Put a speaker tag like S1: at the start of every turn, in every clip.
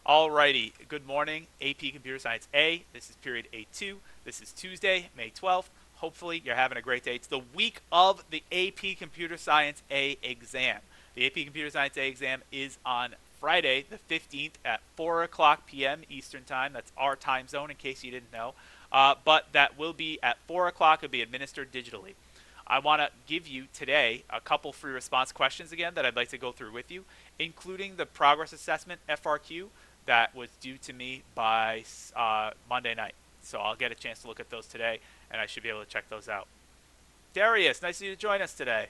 S1: Alrighty, good morning, AP Computer Science A. This is period A2. This is Tuesday, May 12th. Hopefully you're having a great day. It's the week of the AP Computer Science A exam. The AP Computer Science A exam is on Friday, the 15th at 4 o'clock p.m. Eastern Time. That's our time zone in case you didn't know. But that will be at 4 o'clock. It'll be administered digitally. I want to give you today a couple free response questions again that I'd like to go through with you, including the progress assessment FRQ that was due to me by Monday night. So I'll get a chance to look at those today, and I should be able to check those out. Darius, nice of you to join us today.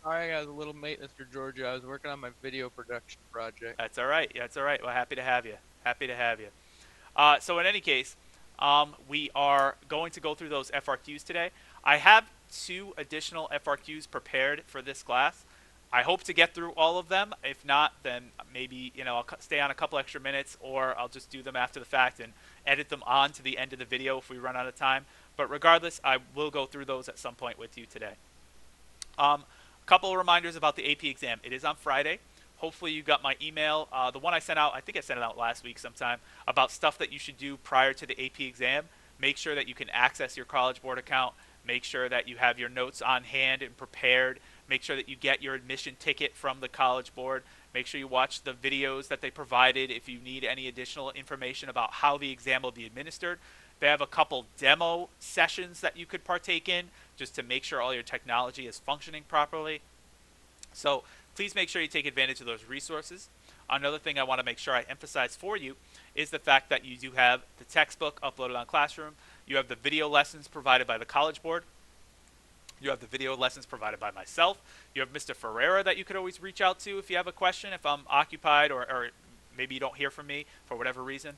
S2: Alright guys, a little mate, Mr. Georgia. I was working on my video production project.
S1: That's all right. That's all right. Well, happy to have you. Happy to have you. So in any case, we are going to go through those FRQs today. I have 2 additional FRQs prepared for this class. I hope to get through all of them. If not, then maybe I'll stay on a couple extra minutes, or I'll just do them after the fact and edit them on to the end of the video if we run out of time. But regardless, I will go through those at some point with you today. A couple of reminders about the AP exam. It is on Friday. Hopefully you got my email. The one I sent out, I think I sent it out last week sometime, about stuff that you should do prior to the AP exam. Make sure that you can access your College Board account. Make sure that you have your notes on hand and prepared. Make sure that you get your admission ticket from the College Board. Make sure you watch the videos that they provided if you need any additional information about how the exam will be administered. They have a couple demo sessions that you could partake in just to make sure all your technology is functioning properly. So please make sure you take advantage of those resources. Another thing I want to make sure I emphasize for you is the fact that you do have the textbook uploaded on Classroom. You have the video lessons provided by the College Board. You have the video lessons provided by myself. You have Mr. Ferreira that you could always reach out to if you have a question, if I'm occupied or maybe you don't hear from me for whatever reason.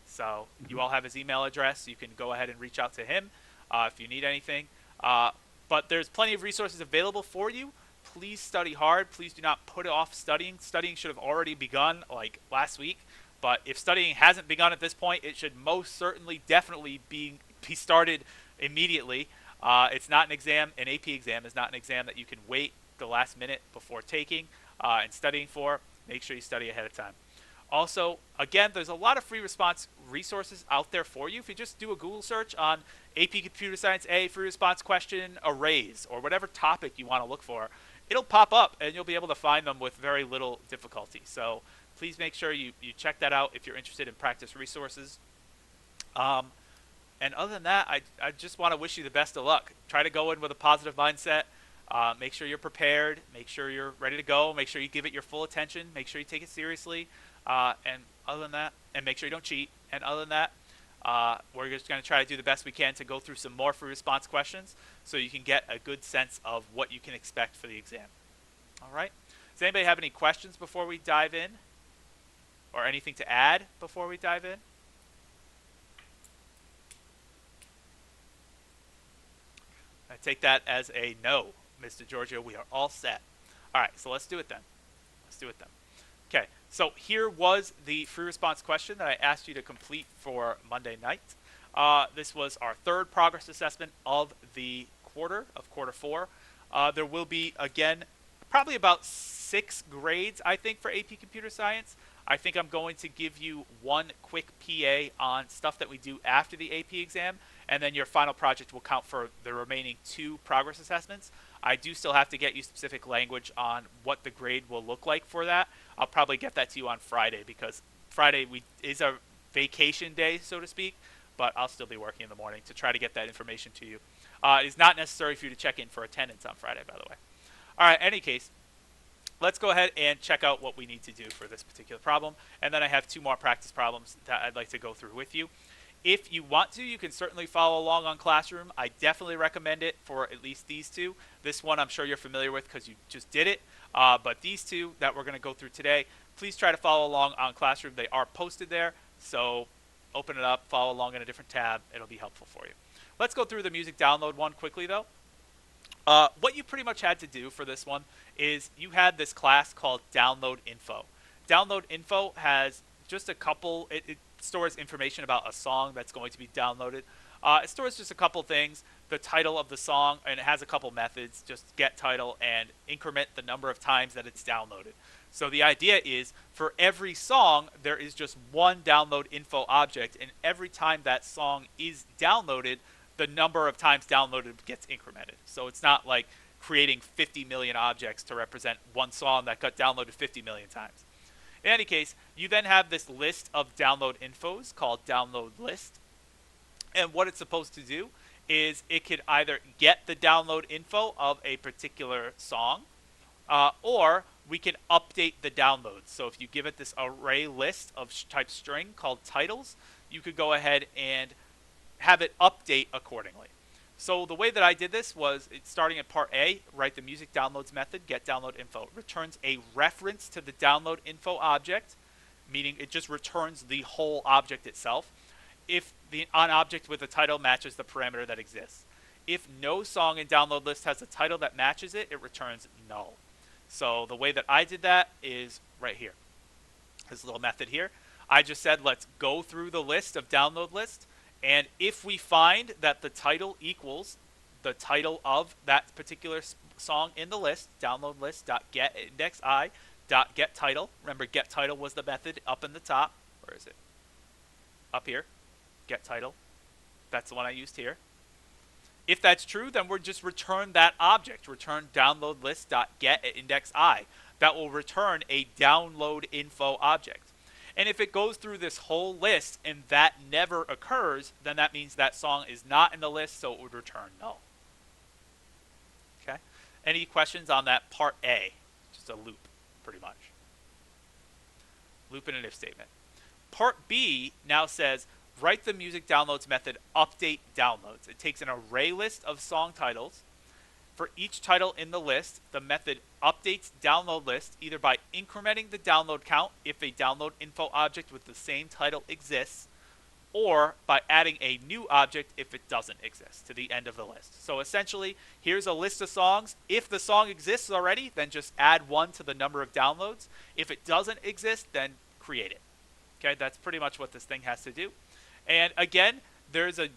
S1: So you all have his email address. You can go ahead and reach out to him if you need anything. But there's plenty of resources available for you. Please study hard. Please do not put off studying. Studying should have already begun like last week. But if studying hasn't begun at this point, it should most certainly definitely be started immediately. It's not an exam. An AP exam is not an exam that you can wait the last minute before taking and studying for. Make sure you study ahead of time. Also, again, there's a lot of free response resources out there for you. If you just do a Google search on AP Computer Science A free response question arrays or whatever topic you want to look for, it'll pop up and you'll be able to find them with very little difficulty. So please make sure you check that out if you're interested in practice resources. And other than that, I just want to wish you the best of luck. Try to go in with a positive mindset. Make sure you're prepared. Make sure you're ready to go. Make sure you give it your full attention. Make sure you take it seriously. And other than that, and make sure you don't cheat. And other than that, we're just going to try to do the best we can to go through some more free response questions so you can get a good sense of what you can expect for the exam. All right. Does anybody have any questions before we dive in? Or anything to add before we dive in? I take that as a no, Mr. Giorgio. We are all set. All right, so let's do it then. Let's do it then. Okay, so here was the free response question that I asked you to complete for Monday night. This was our 3rd progress assessment of the quarter, of quarter 4. There will be, again, probably about 6 grades, I think, for AP Computer Science. I think I'm going to give you 1 quick PA on stuff that we do after the AP exam, and then your final project will count for the remaining 2 progress assessments. I do still have to get you specific language on what the grade will look like for that. I'll probably get that to you on Friday because Friday is a vacation day, so to speak, but I'll still be working in the morning to try to get that information to you. It is not necessary for you to check in for attendance on Friday, by the way. All right, in any case, let's go ahead and check out what we need to do for this particular problem, and then I have 2 more practice problems that I'd like to go through with you. If you want to, you can certainly follow along on Classroom. I definitely recommend it for at least these 2. This one I'm sure you're familiar with because you just did it. But these 2 that we're going to go through today, please try to follow along on Classroom. They are posted there, so open it up, follow along in a different tab. It'll be helpful for you. Let's go through the music download one quickly, though. What you pretty much had to do for this one is you had this class called Download Info. Download Info has just a couple, it stores information about a song that's going to be downloaded. It stores just a couple things, the title of the song, and it has a couple methods, just get title and increment the number of times that it's downloaded. So the idea is for every song, there is just one download info object, and every time that song is downloaded, the number of times downloaded gets incremented. So it's not like creating 50 million objects to represent one song that got downloaded 50 million times. In any case, you then have this list of download infos called download list. And what it's supposed to do is it could either get the download info of a particular song, or we can update the downloads. So if you give it this array list of type string called titles, you could go ahead and have it update accordingly. So the way that I did this was, starting at part A, write the music downloads method, get download info. It returns a reference to the download info object, meaning it just returns the whole object itself, if the on object with the title matches the parameter that exists. If no song in download list has a title that matches it, it returns null. So the way that I did that is right here. This little method here. I just said, let's go through the list of download list, and if we find that the title equals the title of that particular song in the list, download list.get index I dot get title. Remember, get title was the method up in the top. Where is it? Up here. Get title. That's the one I used here. If that's true, then we'll just return that object. Return download list.get index I. That will return a download info object. And if it goes through this whole list and that never occurs, then that means that song is not in the list, so it would return null. Okay? Any questions on that part A? Just a loop, pretty much. Loop in an if statement. Part B now says, write the music downloads method update downloads. It takes an array list of song titles. For each title in the list, the method updates download list either by incrementing the download count if a download info object with the same title exists, or by adding a new object if it doesn't exist to the end of the list. So essentially, here's a list of songs. If the song exists already, then just add one to the number of downloads. If it doesn't exist, then create it. Okay, that's pretty much what this thing has to do. And again, there's a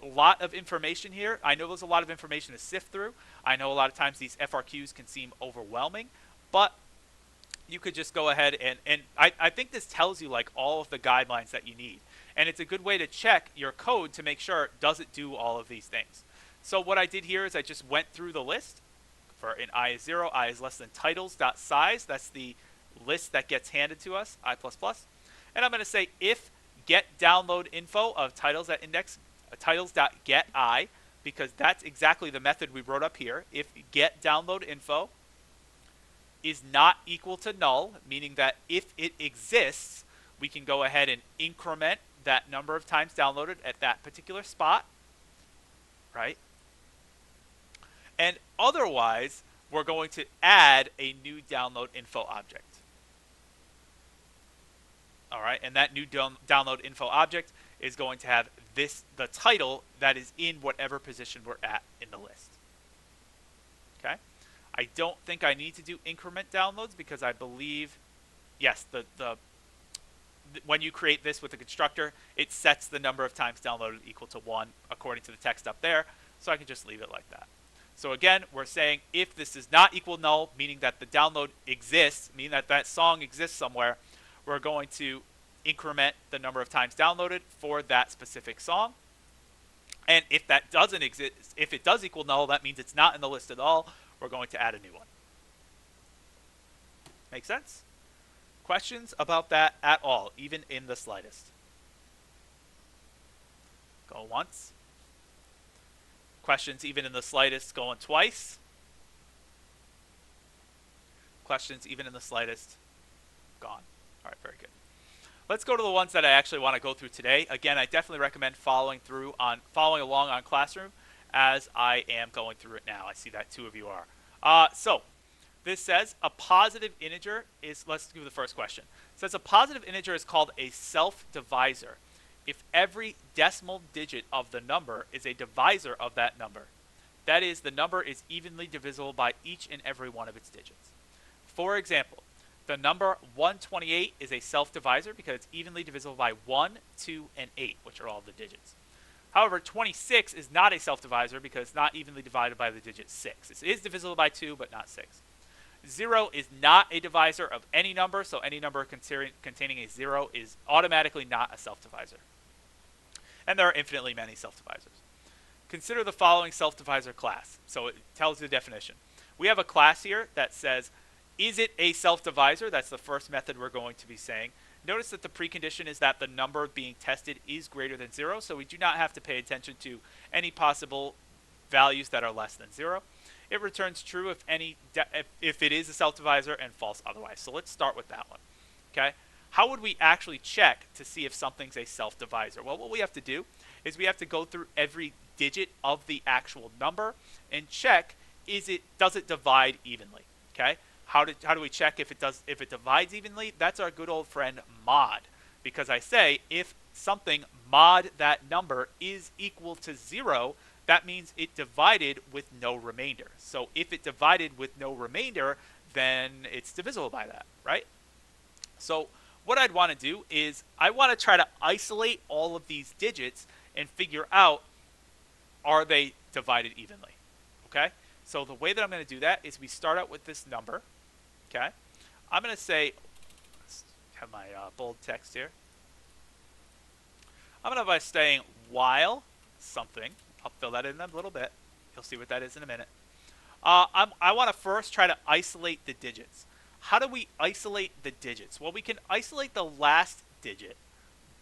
S1: lot of information here. I know there's a lot of information to sift through. I know a lot of times these FRQs can seem overwhelming, but you could just go ahead and I think this tells you like all of the guidelines that you need. And it's a good way to check your code to make sure does it do all of these things. So what I did here is I just went through the list. For in I is 0, I is less than titles.size. That's the list that gets handed to us, I++. And I'm going to say if get download info of titles at index titles.get I, because that's exactly the method we wrote up here. If get download info is not equal to null, meaning that if it exists, we can go ahead and increment that number of times downloaded at that particular spot, right? And otherwise, we're going to add a new download info object. All right, and that new download info object is going to have the title that is in whatever position we're at in the list. Okay, I don't think I need to do increment downloads because I believe, yes, when you create this with the constructor, it sets the number of times downloaded equal to 1 according to the text up there, so I can just leave it like that. So again, we're saying if this does not equal null, meaning that the download exists, meaning that that song exists somewhere, we're going to increment the number of times downloaded for that specific song. And if that doesn't exist, if it does equal null, that means it's not in the list at all. We're going to add a new one. Make sense? Questions about that at all, even in the slightest? Go once. Questions even in the slightest, going twice. Questions even in the slightest, gone. All right, very good. Let's go to the ones that I actually want to go through today. Again, I definitely recommend following along on Classroom as I am going through it now. I see that 2 of you are. So this says a positive integer is, let's do the first question. It says a positive integer is called a self-divisor if every decimal digit of the number is a divisor of that number. That is, the number is evenly divisible by each and every one of its digits. For example, the number 128 is a self-divisor because it's evenly divisible by 1, 2, and 8, which are all the digits. However, 26 is not a self-divisor because it's not evenly divided by the digit 6. It is divisible by 2, but not 6. 0 is not a divisor of any number, so any number containing a 0 is automatically not a self-divisor. And there are infinitely many self-divisors. Consider the following self-divisor class. So it tells you the definition. We have a class here that says, is it a self-divisor? That's the first method we're going to be saying. Notice that the precondition is that the number being tested is greater than 0, so we do not have to pay attention to any possible values that are less than 0. It returns true if it is a self-divisor, and false otherwise. So let's start with that one. Okay? How would we actually check to see if something's a self-divisor? Well, what we have to do is we have to go through every digit of the actual number and check, does it divide evenly? Okay? How do we check if it divides evenly? That's our good old friend mod. Because I say if something mod that number is equal to 0, that means it divided with no remainder. So if it divided with no remainder, then it's divisible by that, right? So what I'd want to do is I want to try to isolate all of these digits and figure out, are they divided evenly? Okay? So the way that I'm going to do that is we start out with this number. Okay? I'm going to say, let's have my bold text here. I'm going to by saying while something. I'll fill that in a little bit. You'll see what that is in a minute. I want to first try to isolate the digits. How do we isolate the digits? Well, we can isolate the last digit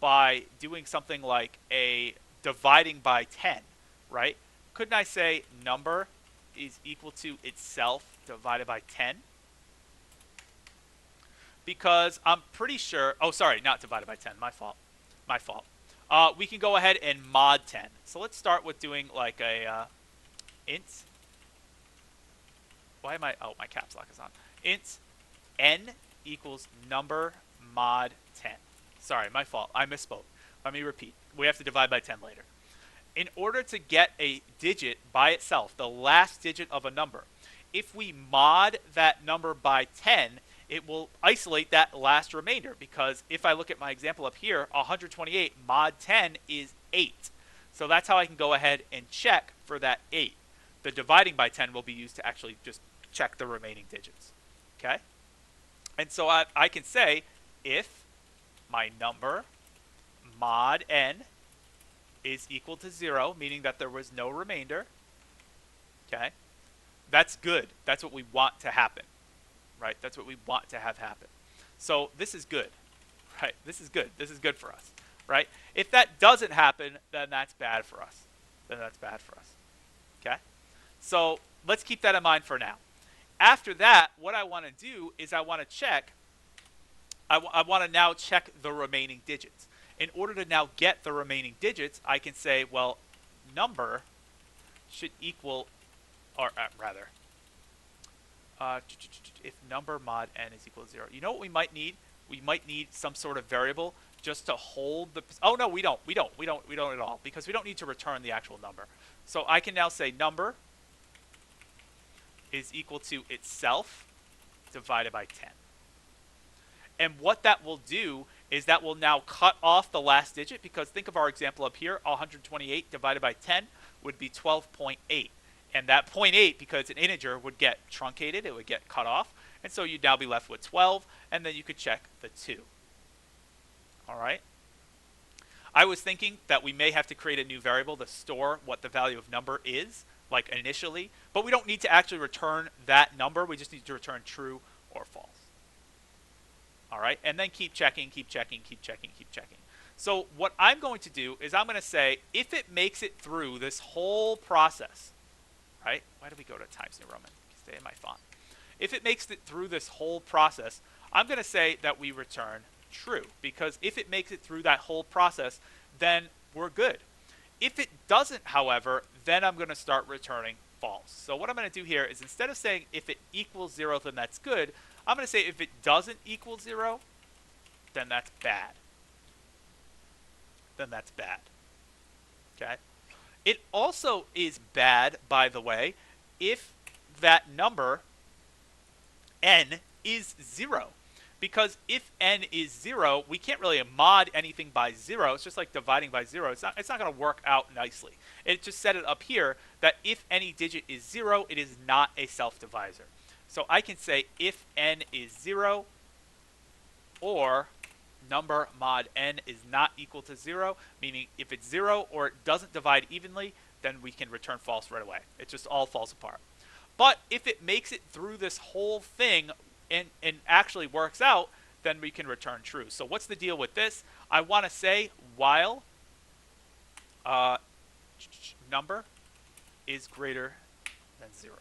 S1: by doing something like a dividing by 10, right? Couldn't I say number is equal to itself divided by 10? Because I'm pretty sure, oh, sorry, not divided by 10, my fault. We can go ahead and mod 10. So let's start with doing like a int. Why am I, oh, my caps lock is on. Int n equals number mod 10. Sorry, my fault. I misspoke. Let me repeat. We have to divide by 10 later. In order to get a digit by itself, the last digit of a number, if we mod that number by 10, it will isolate that last remainder, because if I look at my example up here, 128 mod 10 is 8. So that's how I can go ahead and check for that 8. The dividing by 10 will be used to actually just check the remaining digits. Okay? And so I can say if my number mod n is equal to 0, meaning that there was no remainder, okay, that's good. That's what we want to happen. Right? That's what we want to have happen. So this is good, right? This is good. This is good for us, right? If that doesn't happen, then that's bad for us. Okay? So let's keep that in mind for now. After that, what I want to do is I want to check, I want to now check the remaining digits. In order to now get the remaining digits, I can say, well, number should equal, or rather, if number mod n is equal to 0. You know what we might need? We might need some sort of variable just to hold the... Oh, no, we don't at all, because we don't need to return the actual number. So I can now say number is equal to itself divided by 10. And what that will do is that will now cut off the last digit, because think of our example up here, 128 divided by 10 would be 12.8. And that 0.8, because an integer, would get truncated, it would get cut off, and so you'd now be left with 12, and then you could check the 2. All right? I was thinking that we may have to create a new variable to store what the value of number is, like initially, but we don't need to actually return that number. We just need to return true or false. All right? And then keep checking, keep checking, keep checking, keep checking. So what I'm going to do is I'm going to say, if it makes it through this whole process, right? Why do we go to Times New Roman? Stay in my font. If it makes it through this whole process, I'm going to say that we return true, because if it makes it through that whole process, then we're good. If it doesn't, however, then I'm going to start returning false. So what I'm going to do here is, instead of saying if it equals 0, then that's good, I'm going to say if it doesn't equal 0, then that's bad. Then that's bad. Okay? It also is bad, by the way, if that number n is 0. Because if n is 0, we can't really mod anything by 0. It's just like dividing by 0. It's not going to work out nicely. It just said it up here that if any digit is 0, it is not a self-divisor. So I can say if n is 0 or number mod n is not equal to 0, meaning if it's 0 or it doesn't divide evenly, then we can return false right away. It just all falls apart. But if it makes it through this whole thing and actually works out, then we can return true. So what's the deal with this? I want to say while number is greater than 0.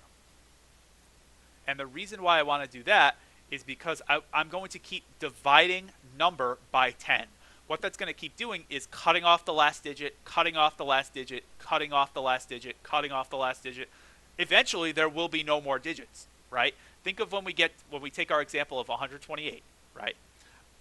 S1: And the reason why I want to do that is because I'm going to keep dividing number by 10. What that's going to keep doing is cutting off the last digit, cutting off the last digit, cutting off the last digit, cutting off the last digit. Eventually, there will be no more digits, right? Think of when we take our example of 128, right?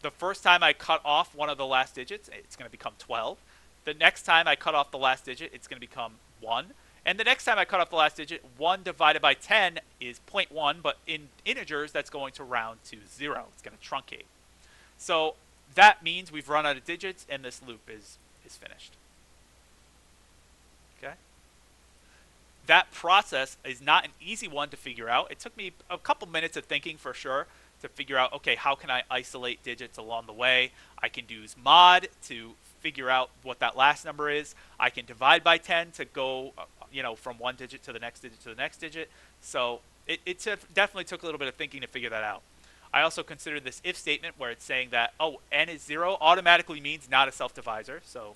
S1: The first time I cut off one of the last digits, it's going to become 12. The next time I cut off the last digit, it's going to become 1. And the next time I cut off the last digit, 1 divided by 10 is 0.1, but in integers, that's going to round to 0. It's going to truncate. So that means we've run out of digits, and this loop is finished. Okay? That process is not an easy one to figure out. It took me a couple minutes of thinking for sure to figure out, okay, how can I isolate digits along the way? I can use mod to figure out what that last number is. I can divide by 10 to go from one digit to the next digit to the next digit. So it definitely took a little bit of thinking to figure that out. I also considered this if statement where it's saying that, oh, n is 0 automatically means not a self-divisor. So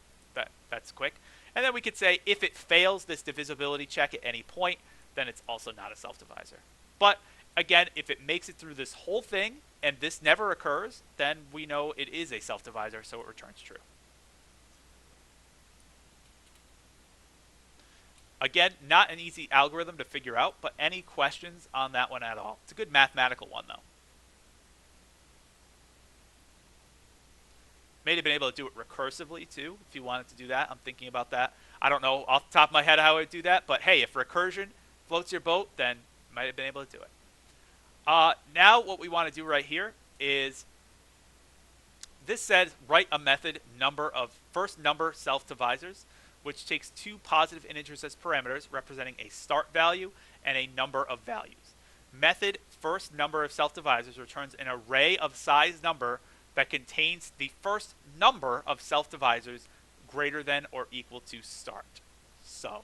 S1: that's quick. And then we could say if it fails this divisibility check at any point, then it's also not a self-divisor. But again, if it makes it through this whole thing and this never occurs, then we know it is a self-divisor, so it returns true. Again, not an easy algorithm to figure out, but any questions on that one at all? It's a good mathematical one, though. May have been able to do it recursively, too, if you wanted to do that. I'm thinking about that. I don't know off the top of my head how I would do that, but hey, if recursion floats your boat, then you might have been able to do it. Now what we want to do right here is, this says write a method first number self-divisors, which takes two positive integers as parameters, representing a start value and a number of values. Method first number of self-divisors returns an array of size number that contains the first number of self-divisors greater than or equal to start. So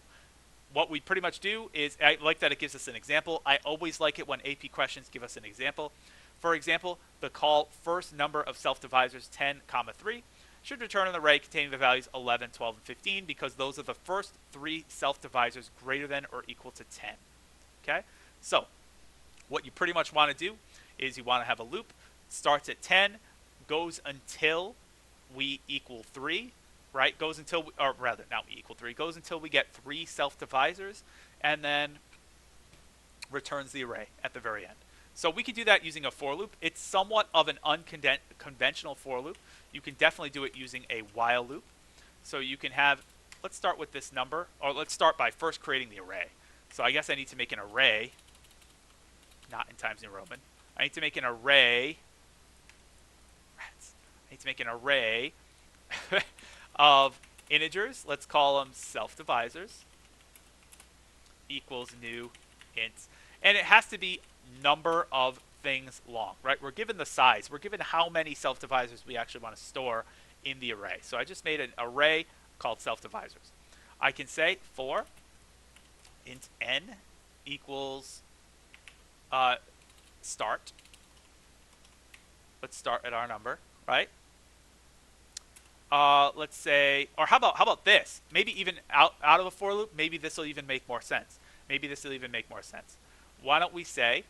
S1: what we pretty much do is, I like that it gives us an example. I always like it when AP questions give us an example. For example, the call first number of self-divisors 10, 3 should return an array containing the values 11, 12, and 15 because those are the first three self-divisors greater than or equal to 10. Okay? So what you pretty much want to do is you want to have a loop, starts at 10, goes until we equal 3, right? Goes until, or rather, not we equal 3, goes until we get 3 self-divisors, and then returns the array at the very end. So we could do that using a for loop. It's somewhat of an unconventional for loop. You can definitely do it using a while loop. So you can have, let's start with this number, or let's start by first creating the array. So I guess I need to make an array, not in Times New Roman. I need to make an array, of integers. Let's call them self-divisors equals new ints. And it has to be number of things long, right? We're given the size. We're given how many self-divisors we actually want to store in the array. So I just made an array called self-divisors. I can say for int n equals start. Let's start at our number, right? Let's say, or how about this? Maybe even out of a for loop, maybe this will even make more sense. Why don't we say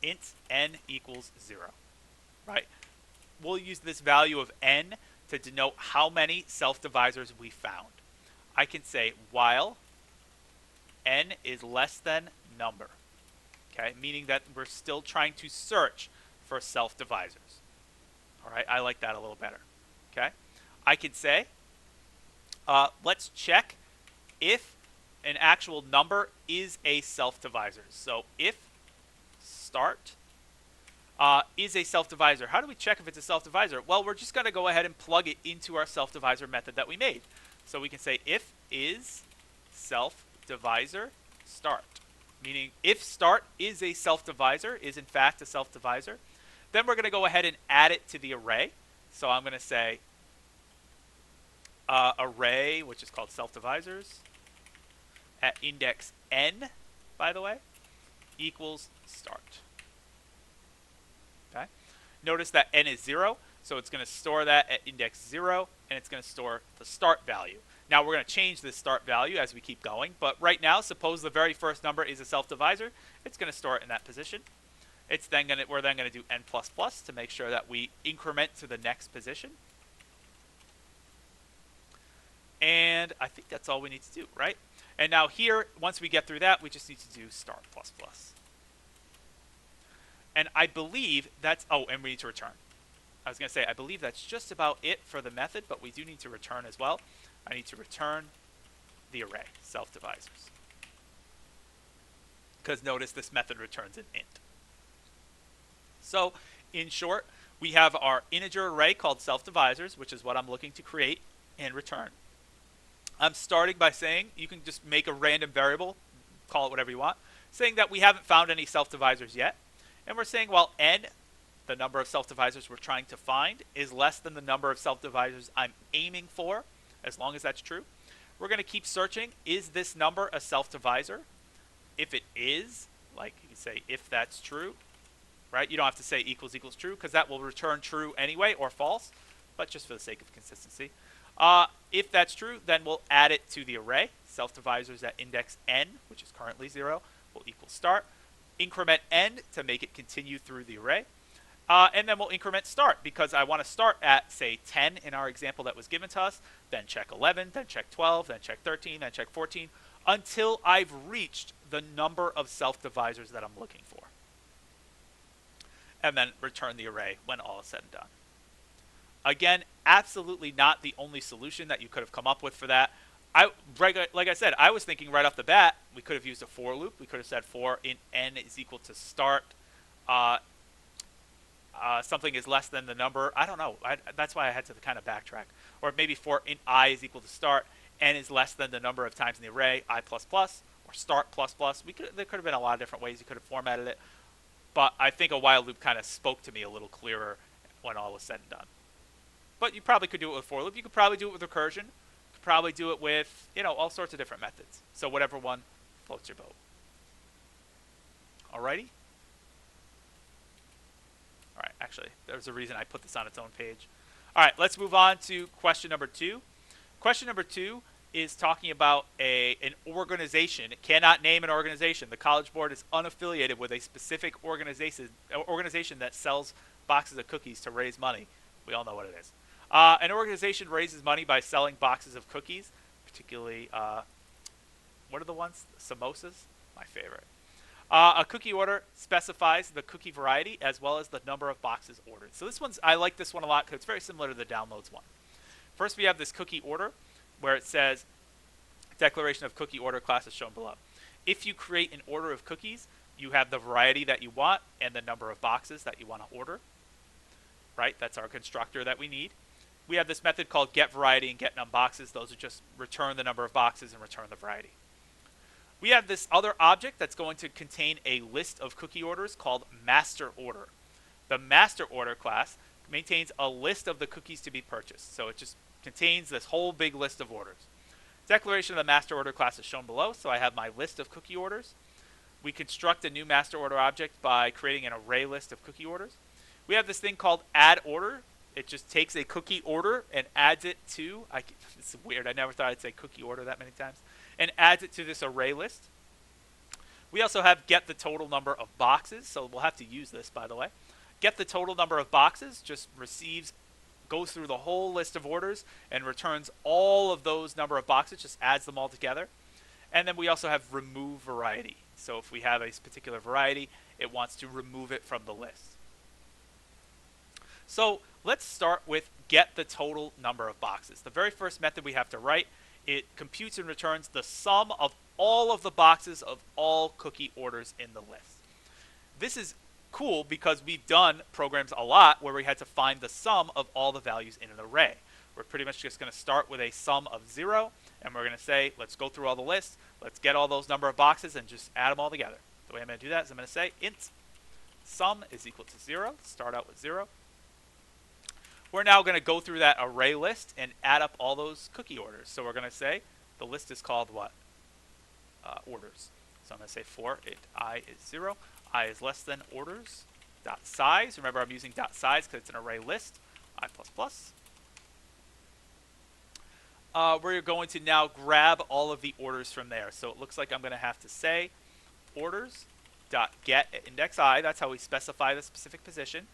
S1: int n equals 0, right? We'll use this value of n to denote how many self-divisors we found. I can say while n is less than number, okay? Meaning that we're still trying to search for self-divisors. All right, I like that a little better, okay? I could say, let's check if an actual number is a self-divisor. So if start is a self-divisor. How do we check if it's a self-divisor? Well, we're just going to go ahead and plug it into our self-divisor method that we made. So we can say if is self-divisor start, meaning if start is a self-divisor, is in fact a self-divisor, then we're going to go ahead and add it to the array. So I'm going to say array, which is called self-divisors, at index n, by the way, equals start. Okay. Notice that n is 0, so it's going to store that at index 0, and it's going to store the start value. Now we're going to change this start value as we keep going, but right now, suppose the very first number is a self-divisor, it's going to store it in that position. We're then going to do n++ to make sure that we increment to the next position. And I think that's all we need to do, right? And now here, once we get through that, we just need to do start++. And I believe that's, oh, and we need to return. I was going to say, I believe that's just about it for the method, but we do need to return as well. I need to return the array, self-divisors. Because notice this method returns an int. So, in short, we have our integer array called self-divisors, which is what I'm looking to create and return. I'm starting by saying, you can just make a random variable, call it whatever you want, saying that we haven't found any self-divisors yet. And we're saying, well, n, the number of self-divisors we're trying to find, is less than the number of self-divisors I'm aiming for, as long as that's true. We're going to keep searching, is this number a self-divisor? If it is, like you can say, if that's true, right? You don't have to say equals equals true, because that will return true anyway, or false, but just for the sake of consistency. If that's true, then we'll add it to the array. Self-divisors at index n, which is currently 0, will equal start. Increment n to make it continue through the array. And then we'll increment start, because I want to start at, say, 10 in our example that was given to us, then check 11, then check 12, then check 13, then check 14, until I've reached the number of self-divisors that I'm looking for. And then return the array when all is said and done. Again, absolutely not the only solution that you could have come up with for that. Like I said, I was thinking right off the bat, we could have used a for loop. We could have said for int n is equal to start. Something is less than the number. I don't know. That's why I had to kind of backtrack. Or maybe for int I is equal to start, n is less than the number of times in the array, I++, or start++. There could have been a lot of different ways you could have formatted it. But I think a while loop kind of spoke to me a little clearer when all was said and done. But you probably could do it with for loop. You could probably do it with recursion. You could probably do it with, all sorts of different methods. So whatever one floats your boat. Alrighty? Alright, actually, there's a reason I put this on its own page. Alright, let's move on to question number 2. Question number 2 is talking about an organization. It cannot name an organization. The College Board is unaffiliated with a specific organization that sells boxes of cookies to raise money. We all know what it is. An organization raises money by selling boxes of cookies, particularly, what are the ones? Samosas? My favorite. A cookie order specifies the cookie variety as well as the number of boxes ordered. So I like this one a lot because it's very similar to the downloads one. First, we have this cookie order where it says, declaration of cookie order class is shown below. If you create an order of cookies, you have the variety that you want and the number of boxes that you want to order. Right? That's our constructor that we need. We have this method called getVariety and getNumBoxes. Those are just return the number of boxes and return the variety. We have this other object that's going to contain a list of cookie orders called masterOrder. The masterOrder class maintains a list of the cookies to be purchased. So it just contains this whole big list of orders. Declaration of the masterOrder class is shown below. So I have my list of cookie orders. We construct a new masterOrder object by creating an array list of cookie orders. We have this thing called addOrder. It just takes a cookie order and adds it to, it's weird, I never thought I'd say cookie order that many times, and adds it to this array list. We also have get the total number of boxes, so we'll have to use this, by the way. Get the total number of boxes just goes through the whole list of orders and returns all of those number of boxes, just adds them all together. And then we also have remove variety. So if we have a particular variety, it wants to remove it from the list. So let's start with get the total number of boxes. The very first method we have to write, it computes and returns the sum of all of the boxes of all cookie orders in the list. This is cool because we've done programs a lot where we had to find the sum of all the values in an array. We're pretty much just going to start with a sum of 0, And we're going to say, let's go through all the lists. Let's get all those number of boxes and just add them all together. The way I'm going to do that is I'm going to say int sum is equal to 0. Start out with 0. We're now going to go through that array list and add up all those cookie orders. So we're going to say the list is called what? Orders. So I'm going to say for int I is 0. I is less than orders dot size. Remember, I'm using dot size because it's an array list. I plus plus. We're going to now grab all of the orders from there. So it looks like I'm going to have to say orders dot get at index I. That's how we specify the specific position.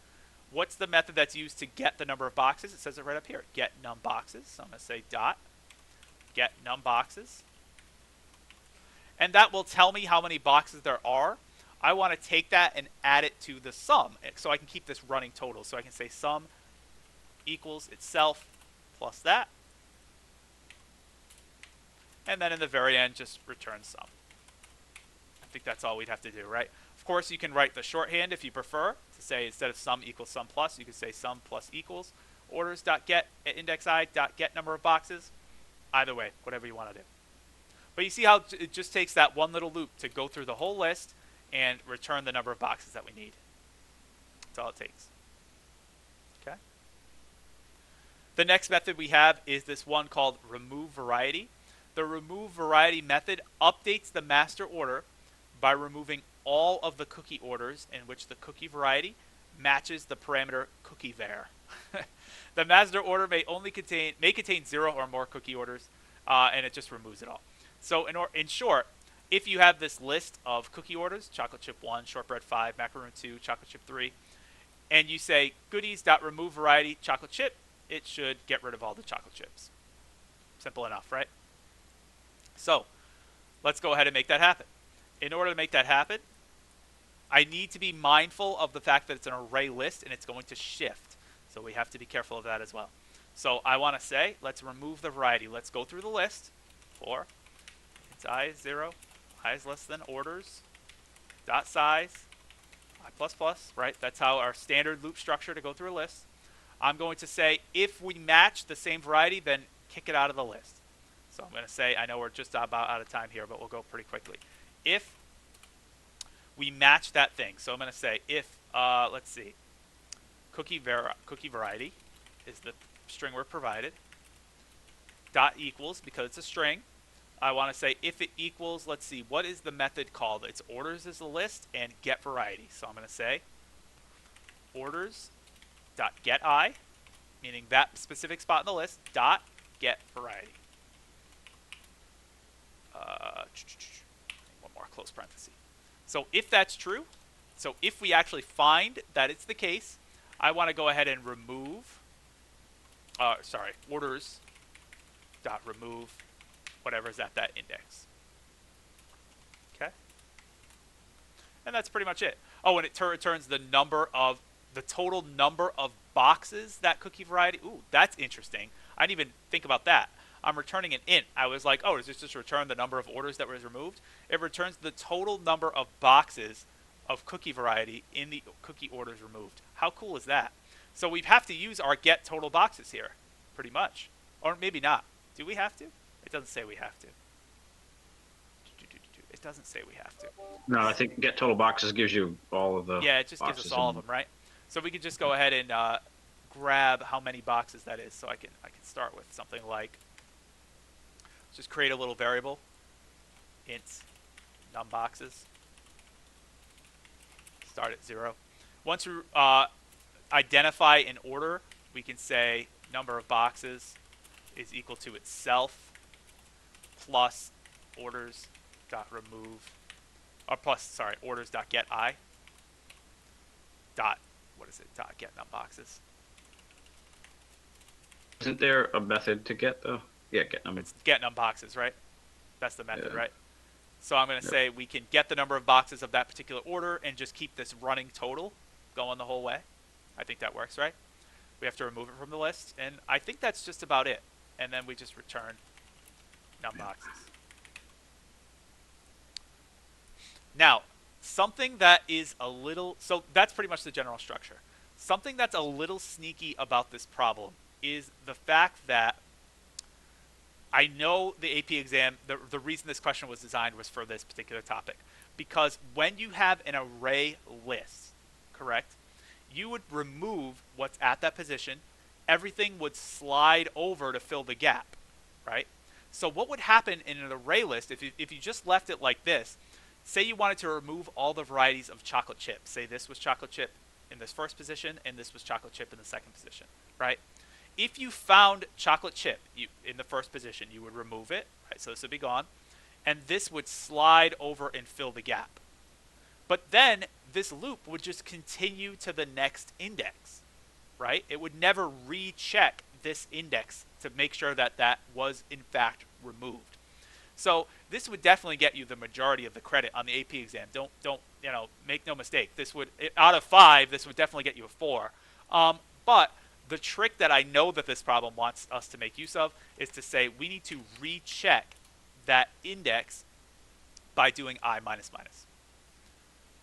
S1: What's the method that's used to get the number of boxes? It says it right up here, get num boxes. So I'm going to say dot get num boxes. And that will tell me how many boxes there are. I want to take that and add it to the sum so I can keep this running total. So I can say sum equals itself plus that. And then in the very end, just return sum. I think that's all we'd have to do, right? Of course, you can write the shorthand if you prefer to say instead of sum equals sum plus, you could say sum plus equals orders.get at index I dot get number of boxes. Either way, whatever you want to do. But you see how it just takes that one little loop to go through the whole list and return the number of boxes that we need. That's all it takes. Okay. The next method we have is this one called remove variety. The remove variety method updates the master order by removing all of the cookie orders in which the cookie variety matches the parameter cookie var. The master order may contain 0 or more cookie orders, and it just removes it all. So in short, if you have this list of cookie orders, chocolate chip 1, shortbread 5, macaroon 2, chocolate chip 3, and you say goodies.remove variety chocolate chip, it should get rid of all the chocolate chips. Simple enough, right? So let's go ahead and make that happen. In order to make that happen, I need to be mindful of the fact that it's an array list and it's going to shift. So we have to be careful of that as well. So I want to say, let's remove the variety. Let's go through the list for int I is 0, I is less than orders, dot size, I plus plus, right? That's how our standard loop structure to go through a list. I'm going to say, if we match the same variety, then kick it out of the list. So I'm going to say, I know we're just about out of time here, but we'll go pretty quickly. If we match that thing, so I'm going to say if, let's see, cookie variety is the string we're provided, dot equals, because it's a string, I want to say if it equals, let's see, what is the method called? It's orders is the list and get variety. So I'm going to say orders dot get I, meaning that specific spot in the list, dot get variety. One more close parenthesis. So if that's true, so if we actually find that it's the case, I want to go ahead and remove, orders dot remove whatever is at that index. Okay. And that's pretty much it. Oh, and it returns the total number of boxes that cookie variety. Ooh, that's interesting. I didn't even think about that. I'm returning an int. I was like, oh, does this just return the number of orders that was removed? It returns the total number of boxes of cookie variety in the cookie orders removed. How cool is that? So we have to use our get total boxes here, pretty much. Or maybe not. Do we have to? It doesn't say we have to. It doesn't say we have to.
S3: No, I think get total boxes gives you all of the.
S1: Yeah, it just gives us all of them, right? So we could just go ahead and grab how many boxes that is. So I can start with something like, just create a little variable, int num boxes. Start at 0. Once we identify an order, we can say number of boxes is equal to itself plus orders dot remove, or plus, sorry, orders dot get I dot, what is it, dot get num boxes.
S3: Isn't there a method to get the? Yeah, get num.
S1: It's get num boxes, right? That's the method, right? So I'm going to say we can get the number of boxes of that particular order and just keep this running total going the whole way. I think that works, right? We have to remove it from the list, and I think that's just about it. And then we just return num boxes. Now, something that is a little, so that's pretty much the general structure. Something that's a little sneaky about this problem is the fact that I know the AP exam, the reason this question was designed was for this particular topic. Because when you have an array list, correct, you would remove what's at that position. Everything would slide over to fill the gap, right? So what would happen in an array list if you just left it like this? Say you wanted to remove all the varieties of chocolate chip. Say this was chocolate chip in this first position and this was chocolate chip in the second position, right? If you found chocolate chip in the first position, you would remove it, right? So this would be gone. And this would slide over and fill the gap. But then this loop would just continue to the next index, right? It would never recheck this index to make sure that that was in fact removed. So this would definitely get you the majority of the credit on the AP exam. Don't make no mistake. This would, out of 5, this would definitely get you a 4. But the trick that I know that this problem wants us to make use of is to say we need to recheck that index by doing I minus minus.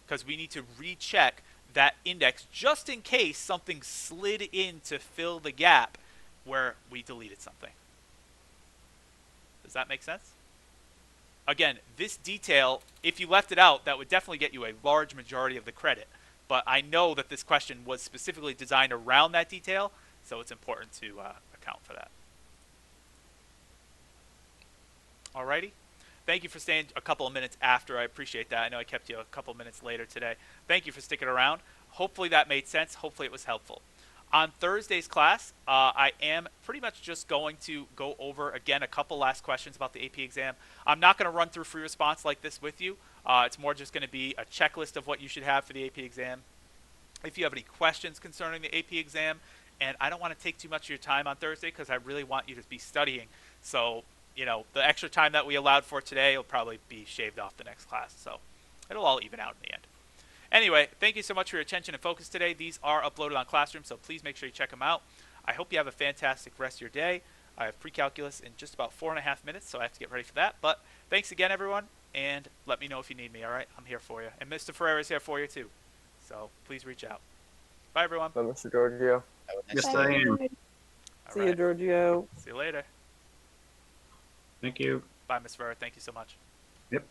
S1: Because we need to recheck that index just in case something slid in to fill the gap where we deleted something. Does that make sense? Again, this detail, if you left it out, that would definitely get you a large majority of the credit. But I know that this question was specifically designed around that detail, so it's important to account for that. Alrighty. Thank you for staying a couple of minutes after. I appreciate that. I know I kept you a couple of minutes later today. Thank you for sticking around. Hopefully that made sense. Hopefully it was helpful. On Thursday's class, I am pretty much just going to go over, again, a couple last questions about the AP exam. I'm not going to run through free response like this with you. It's more just going to be a checklist of what you should have for the AP exam. If you have any questions concerning the AP exam, and I don't want to take too much of your time on Thursday because I really want you to be studying. So, the extra time that we allowed for today will probably be shaved off the next class. So it'll all even out in the end. Anyway, thank you so much for your attention and focus today. These are uploaded on Classroom, so please make sure you check them out. I hope you have a fantastic rest of your day. I have pre-calculus in just about 4.5 minutes, so I have to get ready for that. But thanks again, everyone, and let me know if you need me, all right? I'm here for you. And Mr. Ferreira is here for you, too. So please reach out. Bye, everyone.
S4: Bye, Mr. Giorgio.
S3: Yes, I am.
S4: See you, Giorgio.
S1: See you later.
S3: Thank you.
S1: Bye, Ms. Ferreira. Thank you so much.
S3: Yep.